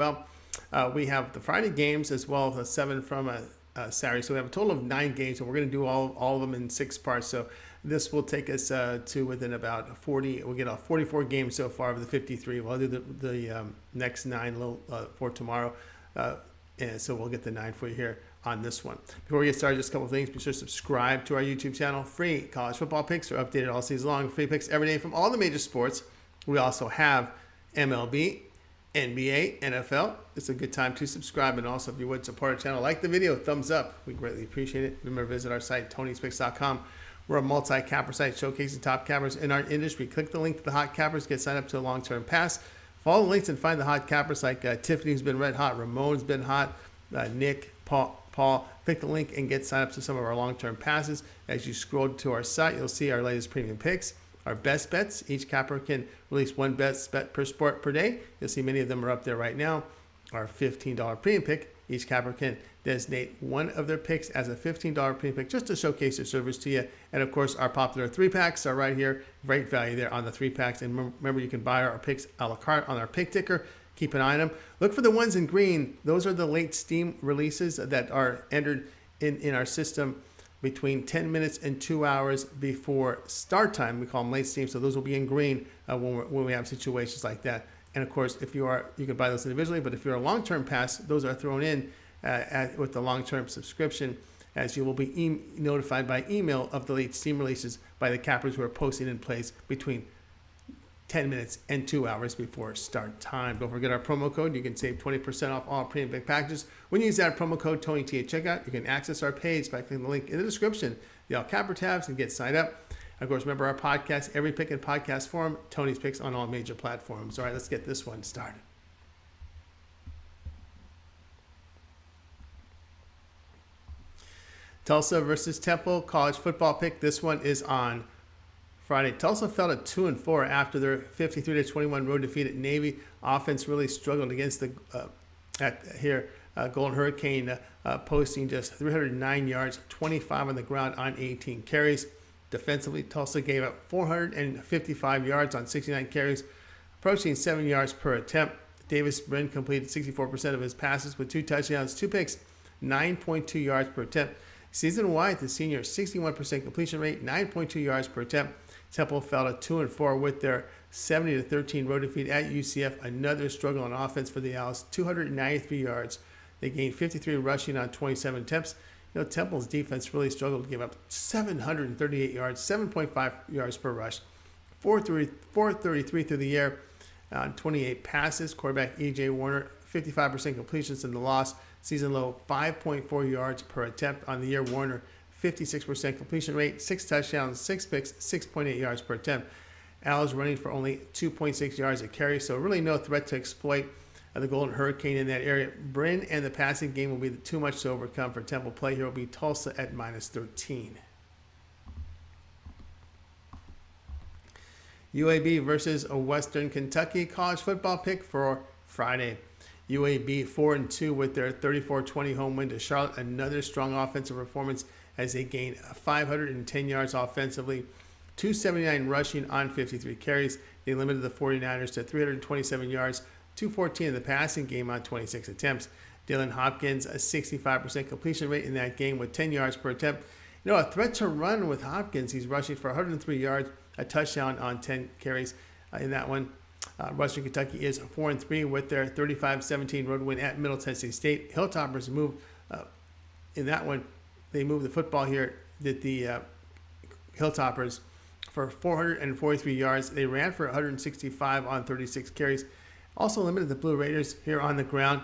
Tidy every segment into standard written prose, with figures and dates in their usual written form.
Well, we have the Friday games as well as the 7 from Saturday. So we have a total of 9 games, and we're going to do all of them in 6 parts. So this will take us to within about 40. We'll get 44 games so far of the 53. We'll do the next 9 for tomorrow. And so we'll get the 9 for you here on this one. Before we get started, just a couple of things. Be sure to subscribe to our YouTube channel. Free college football picks are updated all season long. Free picks every day from all the major sports. We also have MLB, NBA, NFL. It's a good time to subscribe. And also, if you would support our channel, like the video, thumbs up. We greatly appreciate it. Remember, visit our site, Tony'sPicks.com. We're a multi-capper site showcasing top cappers in our industry. Click the link to the hot cappers, get signed up to a long-term pass. Follow the links and find the hot cappers like Tiffany's been red hot, Ramon's been hot, Nick, Paul. Click the link and get signed up to some of our long-term passes. As you scroll to our site, you'll see our latest premium picks, our best bets. Each capper can release one best bet per sport per day. You'll see many of them are up there right now. Our $15 premium pick. Each capper can designate one of their picks as a $15 premium pick just to showcase their service to you. And of course, our popular 3-packs are right here. Great value there on the 3-packs. And remember, you can buy our picks a la carte on our pick ticker. Keep an eye on them. Look for the ones in green. Those are the late Steam releases that are entered in our system between 10 minutes and 2 hours before start time. We call them late Steam, so those will be in green when we have situations like that. And of course, if you can buy those individually, but if you're a long-term pass, those are thrown in with the long-term subscription, as you will be notified by email of the late Steam releases by the cappers who are posting in place between 10 minutes and 2 hours before start time. Don't forget our promo code. You can save 20% off all premium pick packages. When you use that promo code TonyT at checkout, you can access our page by clicking the link in the description, the All Capper tabs, and get signed up. Of course, remember our podcast, every pick in podcast form, Tony's Picks on all major platforms. All right, let's get this one started. Tulsa versus Temple, college football pick. This one is on Friday. Tulsa fell to 2-4 after their 53-21 road defeat at Navy. Offense really struggled against the Golden Hurricane, posting just 309 yards, 25 on the ground on 18 carries. Defensively, Tulsa gave up 455 yards on 69 carries, approaching 7 yards per attempt. Davis Brin completed 64% of his passes with 2 touchdowns, 2 picks, 9.2 yards per attempt. Season-wide, the senior 61% completion rate, 9.2 yards per attempt. Temple fell to 2-4 with their 70-13 road defeat at UCF. Another struggle on offense for the Owls, 293 yards. They gained 53 rushing on 27 attempts. Temple's defense really struggled to give up 738 yards, 7.5 yards per rush, 433 through the air on 28 passes. Quarterback E.J. Warner, 55% completions in the loss. Season low, 5.4 yards per attempt on the year. Warner, 56% completion rate, 6 touchdowns, 6 picks, 6.8 yards per attempt. Owls running for only 2.6 yards a carry, so really no threat to exploit the Golden Hurricane in that area. Brin and the passing game will be too much to overcome for Temple. Play here will be Tulsa at -13. UAB versus a Western Kentucky college football pick for Friday. UAB 4-2 with their 34-20 home win to Charlotte. Another strong offensive performance as they gained 510 yards offensively, 279 rushing on 53 carries. They limited the 49ers to 327 yards, 214 in the passing game on 26 attempts. Dylan Hopkins, a 65% completion rate in that game with 10 yards per attempt. A threat to run with Hopkins. He's rushing for 103 yards, a touchdown on 10 carries in that one. Western Kentucky is 4-3 with their 35-17 road win at Middle Tennessee State. Hilltoppers moved in that one. They moved the football here, did the Hilltoppers, for 443 yards. They ran for 165 on 36 carries. Also limited the Blue Raiders here on the ground.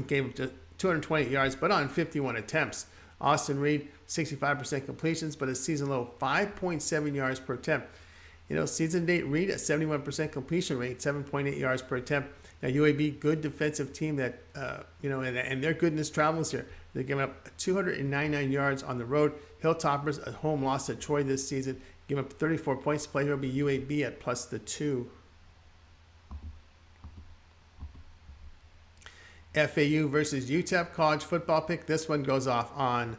Gave them 228 yards, but on 51 attempts. Austin Reed, 65% completions, but a season low 5.7 yards per attempt. Season date Reed, a 71% completion rate, 7.8 yards per attempt. Now UAB, good defensive team that, and their goodness travels here. They're giving up 299 yards on the road. Hilltoppers, a home loss to Troy this season, giving up 34 points. Play here will be UAB at +2. FAU versus UTEP college football pick. This one goes off on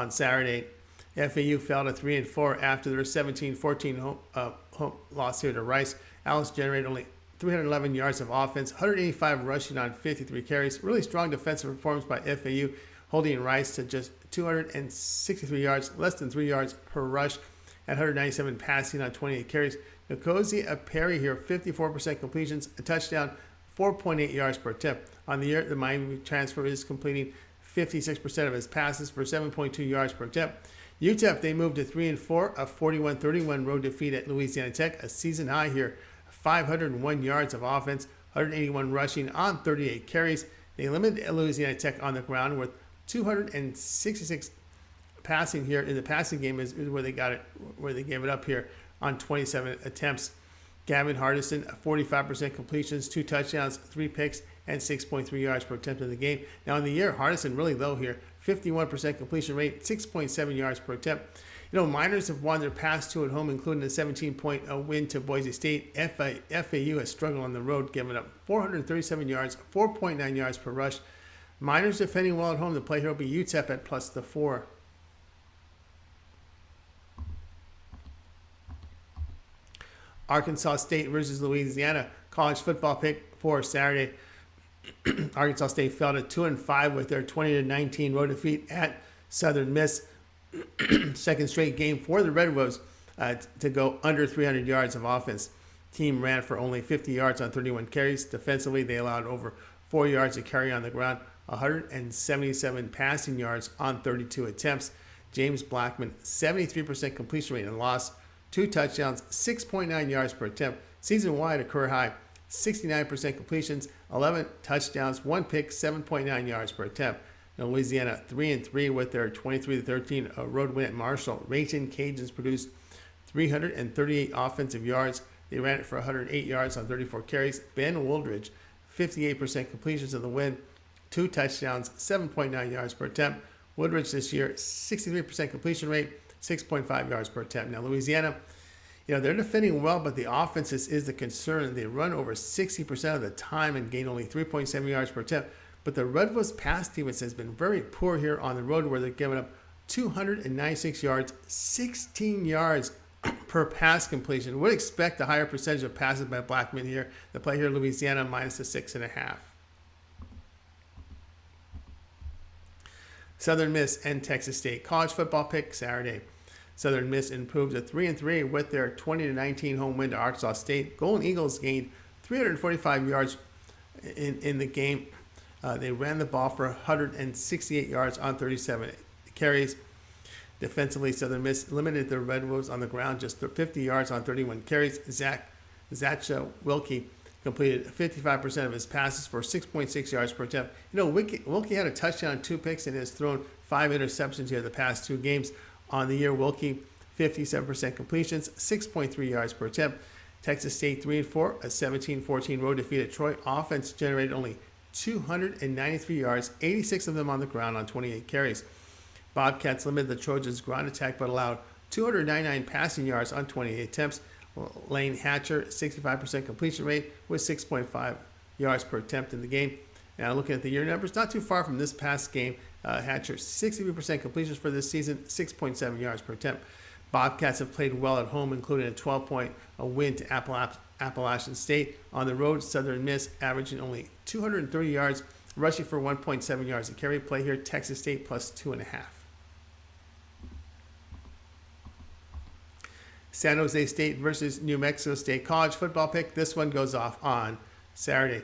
Saturday. FAU fell to 3-4 after their 17-14 home loss here to Rice. Owls generated only 311 yards of offense, 185 rushing on 53 carries. Really strong defensive performance by FAU, holding Rice to just 263 yards, less than 3 yards per rush, at 197 passing on 28 carries. Nkosi Perry here, 54% completions, a touchdown, 4.8 yards per attempt. On the year, the Miami transfer is completing 56% of his passes for 7.2 yards per attempt. UTEP, they moved to 3-4, a 41-31 road defeat at Louisiana Tech, a season high here, 501 yards of offense, 181 rushing on 38 carries. They limited Louisiana Tech on the ground with 266 passing here. In the passing game is where they got it, where they gave it up here on 27 attempts. Gavin Hardison, 45% completions, 2 touchdowns, 3 picks, and 6.3 yards per attempt in the game. Now in the year, Hardison really low here, 51% completion rate, 6.7 yards per attempt. You know, Miners have won their past 2 at home, including a 17-point win to Boise State. FAU has struggled on the road, giving up 437 yards, 4.9 yards per rush. Miners defending well at home. The play here will be UTEP at +4. Arkansas State versus Louisiana, college football pick for Saturday. Arkansas State fell to 2-5 with their 20-19 road defeat at Southern Miss. Second straight game for the Red Wolves to go under 300 yards of offense. Team ran for only 50 yards on 31 carries. Defensively, they allowed over 4 yards to carry on the ground, 177 passing yards on 32 attempts. James Blackman, 73% completion rate and loss, 2 touchdowns, 6.9 yards per attempt. Season-wide, a career high, 69% completions, 11 touchdowns, 1 pick, 7.9 yards per attempt. Now, Louisiana 3-3 with their 23-13 road win at Marshall. Raging Cajuns produced 338 offensive yards. They ran it for 108 yards on 34 carries. Ben Wooldridge, 58% completions of the win, 2 touchdowns, 7.9 yards per attempt. Woodridge this year, 63% completion rate, 6.5 yards per attempt. Now, Louisiana, you know, they're defending well, but the offense is the concern. They run over 60% of the time and gain only 3.7 yards per attempt. But the Red Wolves pass defense has been very poor here on the road, where they're giving up 296 yards, 16 yards per pass completion. Would expect a higher percentage of passes by Blackman here. The play here, Louisiana -6.5. Southern Miss and Texas State, college football pick Saturday. Southern Miss improved to 3-3 with their 20-19 home win to Arkansas State. Golden Eagles gained 345 yards in the game. They ran the ball for 168 yards on 37 carries. Defensively, Southern Miss limited the Red Wolves on the ground, just 50 yards on 31 carries. Zacha Wilkie completed 55% of his passes for 6.6 yards per attempt. You know, Wilkie had a touchdown, 2 picks, and has thrown 5 interceptions here the past 2 games. On the year, Wilkie, 57% completions, 6.3 yards per attempt. Texas State 3-4, a 17-14 road defeat at Troy. Offense generated only 293 yards, 86 of them on the ground on 28 carries. Bobcats limited the Trojans' ground attack but allowed 299 passing yards on 28 attempts. Lane Hatcher, 65% completion rate with 6.5 yards per attempt in the game. Now looking at the year numbers, not too far from this past game. Hatcher, 63% completions for this season, 6.7 yards per attempt. Bobcats have played well at home, including a 12-point win to Appalachian State. On the road, Southern Miss averaging only 230 yards, rushing for 1.7 yards a carry. Play here, Texas State +2.5. San Jose State versus New Mexico State, college football pick. This one goes off on Saturday.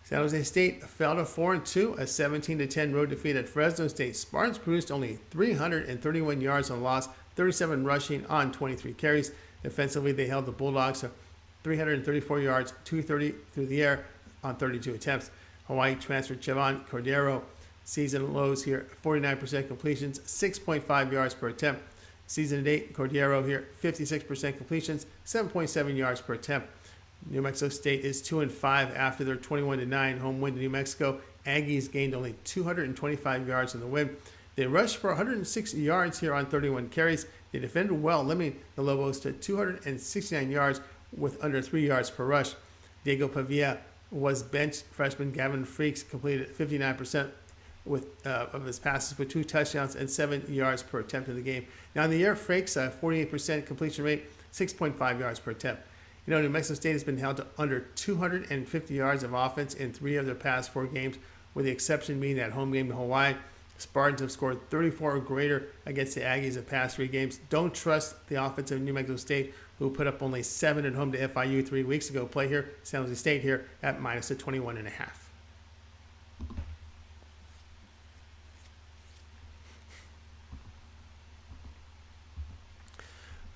San Jose State fell to 4-2, a 17-10 road defeat at Fresno State. Spartans produced only 331 yards on loss, 37 rushing on 23 carries. Defensively, they held the Bulldogs to 334 yards, 230 through the air on 32 attempts. Hawaii transfer Chavon Cordero, season lows here, 49% completions, 6.5 yards per attempt. Season to date, Cordero here, 56% completions, 7.7 yards per attempt. New Mexico State is 2-5 after their 21-9 home win to New Mexico. Aggies gained only 225 yards in the win. They rushed for 106 yards here on 31 carries. They defended well, limiting the Lobos to 269 yards with under 3 yards per rush. Diego Pavia was benched. Freshman Gavin Freaks completed 59% of his passes with 2 touchdowns and 7 yards per attempt in the game. Now in the year, Freaks, 48% completion rate, 6.5 yards per attempt. You know, New Mexico State has been held to under 250 yards of offense in 3 of their past 4 games, with the exception being that home game in Hawaii. Spartans have scored 34 or greater against the Aggies the past 3 games. Don't trust the offense of New Mexico State, who put up only 7 at home to FIU 3 weeks ago. Play here, San Jose State here at minus the 21.5.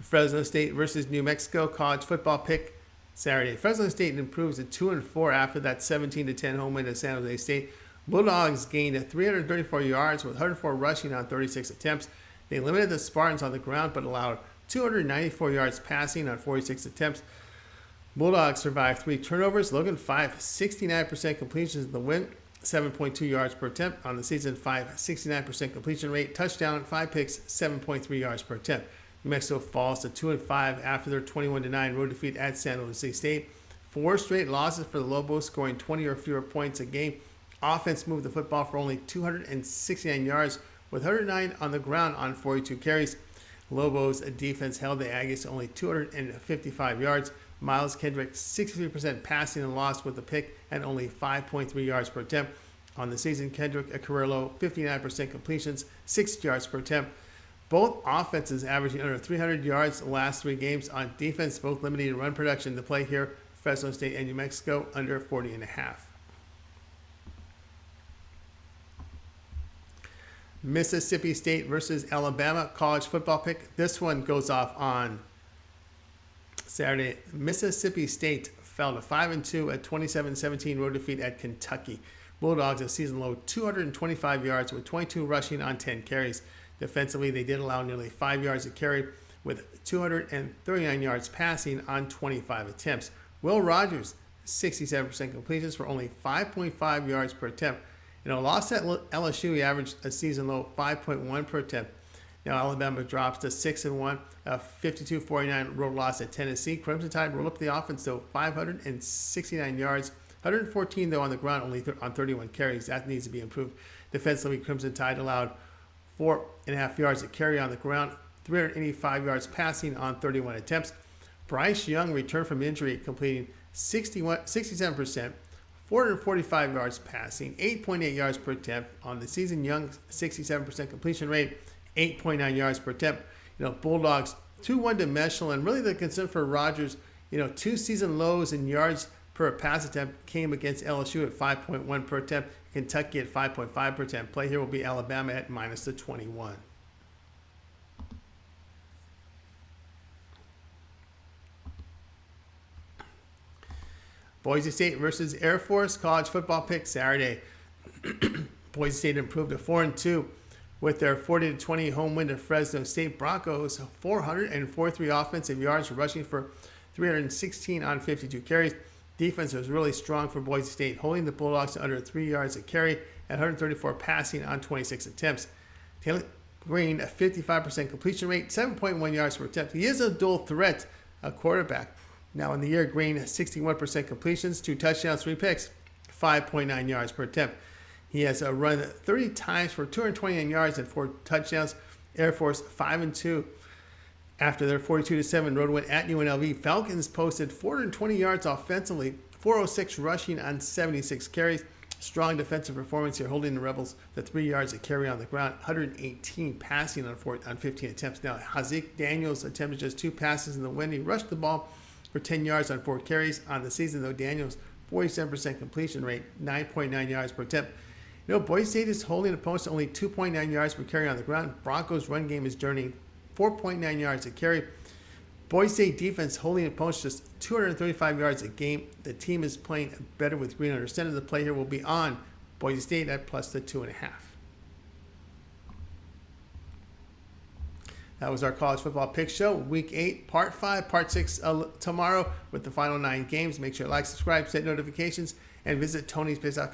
Fresno State versus New Mexico college football pick Saturday. Fresno State improves to 2-4 after that 17-10 home win to San Jose State. Bulldogs gained 334 yards with 104 rushing on 36 attempts. They limited the Spartans on the ground but allowed 294 yards passing on 46 attempts. Bulldogs survived 3 turnovers. Logan 5, 69% completions in the win, 7.2 yards per attempt on the season. 5, 69% completion rate, touchdown, 5 picks, 7.3 yards per attempt. New Mexico falls to 2-5 after their 21-9 road defeat at San Jose State. 4 straight losses for the Lobos, scoring 20 or fewer points a game. Offense moved the football for only 269 yards, with 109 on the ground on 42 carries. Lobos defense held the Aggies to only 255 yards. Miles Kendrick, 63% passing and lost with a pick and only 5.3 yards per attempt. On the season, Kendrick, a career low, 59% completions, 6 yards per attempt. Both offenses averaging under 300 yards the last 3 games. On defense, both limiting run production. To play here, Fresno State and New Mexico under 40.5. Mississippi State versus Alabama college football pick. This one goes off on Saturday. Mississippi State fell to 5-2 at 27-17 road defeat at Kentucky. Bulldogs a season low 225 yards with 22 rushing on 10 carries. Defensively, they did allow nearly 5 yards a carry with 239 yards passing on 25 attempts. Will Rogers, 67% completions for only 5.5 yards per attempt. You know, lost at LSU, he averaged a season low 5.1 per attempt. Now Alabama drops to 6-1, a 52-49 road loss at Tennessee. Crimson Tide rolled up the offense, though, 569 yards, 114 though on the ground, only on 31 carries. That needs to be improved. Defensively, Crimson Tide allowed 4.5 yards a carry on the ground, 385 yards passing on 31 attempts. Bryce Young returned from injury, completing 67%, 445 yards passing, 8.8 yards per attempt. On the season, Young's 67% completion rate, 8.9 yards per attempt. You know, Bulldogs too one-dimensional, and really the concern for Rogers, you know, 2 season lows in yards per pass attempt came against LSU at 5.1 per attempt, Kentucky at 5.5 per attempt. Play here will be Alabama at minus the 21. Boise State versus Air Force college football pick Saturday. Boise State improved to 4-2 with their 40-20 home win to Fresno State. Broncos 443 offensive yards, rushing for 316 on 52 carries. Defense was really strong for Boise State, holding the Bulldogs to under 3 yards a carry and 134 passing on 26 attempts. Taylor Green, a 55% completion rate, 7.1 yards per attempt. He is a dual threat quarterback. Now in the year, Green has 61% completions, 2 touchdowns, 3 picks, 5.9 yards per attempt. He has run 30 times for 229 yards and 4 touchdowns. Air Force 5-2 after their 42-7 road win at UNLV. Falcons posted 420 yards offensively, 406 rushing on 76 carries. Strong defensive performance here, holding the Rebels to 3 yards a carry on the ground, 118 passing on 15 attempts. Now Hazik Daniels attempted just 2 passes in the win. He rushed the ball for 10 yards on 4 carries. On the season, though, Daniels 47% completion rate, 9.9 yards per attempt. You know, Boise State is holding opponents to only 2.9 yards per carry on the ground. Broncos' run game is journeying 4.9 yards a carry. Boise State defense holding opponents just 235 yards a game. The team is playing better with Green under center. The play here will be on Boise State at plus the 2.5. That was our college football pick show. Week 8, Part 5, Part 6 tomorrow with the final 9 games. Make sure to like, subscribe, set notifications, and visit Tony'sBiz.com.